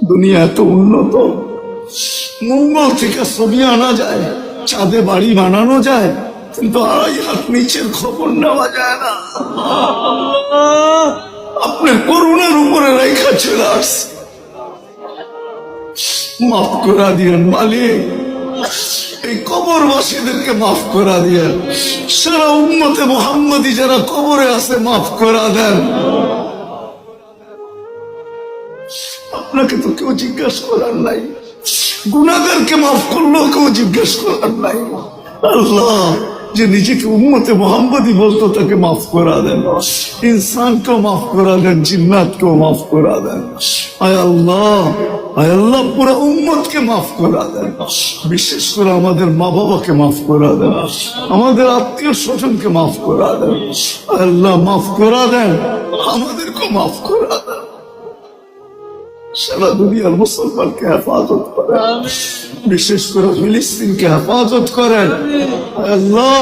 দুনিয়া এত উন্নত, মঙ্গল থেকে ছবি আনা যায়, চাঁদে বাড়ি বানানো যায়, কিন্তু 2.5 হাত নিচের খবর নেওয়া যায় না। আপনার করুণার উপরে রেখা চলে আসছে, মাফ করা দিয়েন মালিক, এই কবরবাসীদেরকে মাফ করা দিয়েন, সারা উম্মতে মুহাম্মাদি যারা কবরে আছে মাফ করা দেন। আপনাকে তো কেউ জিজ্ঞাসা করার নাই, গুনাহগারকে মাফ করলেও কেউ জিজ্ঞাসা করার নাই। আল্লাহ যে নিজেকে উম্মতে মুহাম্মাদি বলতো তাকে মাফ করা দেন, ইনসানকেও মাফ করা দেন, জিন্নাতকেও মাফ করা দেন। আয় আল্লাহ, আয় আল্লাহ, পুরো উম্মতকে মাফ করা দেন, বিশেষ করে আমাদের মা বাবাকে মাফ করা দেন, আমাদের আত্মীয় স্বজনকে মাফ করা দেন। আয় আল্লাহ মাফ করা দেন, আমাদেরকেও মাফ করা দেন। সারা দুনিয়ার মুসলমানকে হেফাজত করেন, বিশেষ করে ফিলিস্তিনকে হেফাজত করেন। আল্লাহ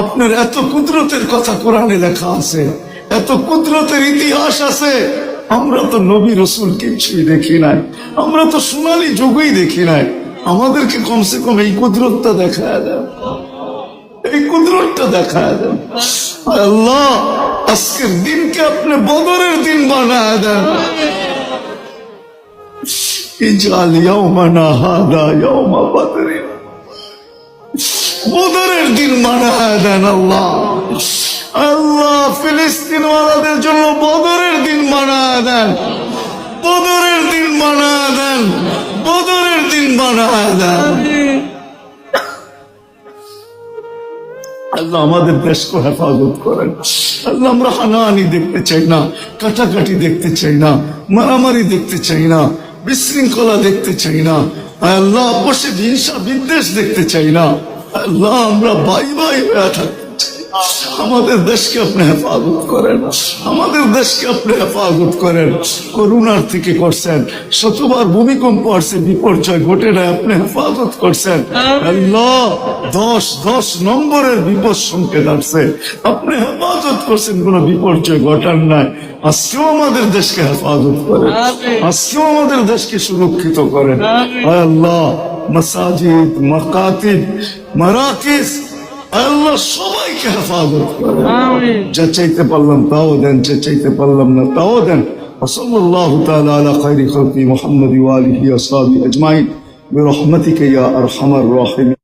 আপনার এত কুদরতের কথা কোরআনে লেখা আছে, এত কুদরতের ইতিহাস আছে, আমরা তো নবী রসুল কিছুই দেখি নাই, আমরা তো সোনালী যুগই দেখি নাই। আমাদেরকে কমসে কম এই কুদরতটা দেখায় দেন, এই কুদরতটা দেখায় দেন। আল্লাহ আজকের দিনকে আপনি বদরের দিন বানায় দেন। ইজআল ইয়াওমানা হাযা ইয়াওমা বদর, বদরের দিন বানায় দেন আল্লাহ। আল্লাহ ফিলিস্তিন ওয়ালাদের জন্য বদরের দিন বানায় দেন, বদরের দিন বানায় দেন, বদরের দিন বানায় দেন। আল্লাহ আমাদের দেশকে হেফাজত করেন। আল্লাহ আমরা হানাহানি দেখতে চাই না, কাটাকাটি দেখতে চাই না, মারামারি দেখতে চাই না, বিশৃঙ্খলা দেখতে চাই না। আল্লাহ আপসে হিংসা বিদ্বেষ দেখতে চাই না। আল্লাহ আমরা ভাই ভাই হয়ে থাকতে চাই। আমাদের দেশকে আপনি হেফাজত করেন, আমাদের দেশকে আপনি হেফাজত করেন। করুণার থেকে করছেন, শতবার ভূমিকম্প আসছে, বিপর্যয় ঘটে না, আপনি হেফাজত করছেন। আল্লাহ 10 নম্বরের বিপদ সংকেত আসছে, আপনি হেফাজত করছেন, কোন বিপর্যয় ঘটার নাই। আজকেও আমাদের দেশকে হেফাজত করেন, আজকেও আমাদের দেশকে সুরক্ষিত করেন। আল্লাহ মাসাজিদ, মাকাতিব, মারাকিজ আল্লাহ সবাইকে হেফাজত করেন। যা চাইতে পারলাম তাও দেন, যা চাইতে পারলাম না তাও দেন। সাল্লাল্লাহু তাআলা আলা খায়রি খালকি মুহাম্মাদি ওয়া আলিহি ওয়া সাহবিহি আজমাইন বিরহমাতিকা ইয়া আরহামার রাহিমিন।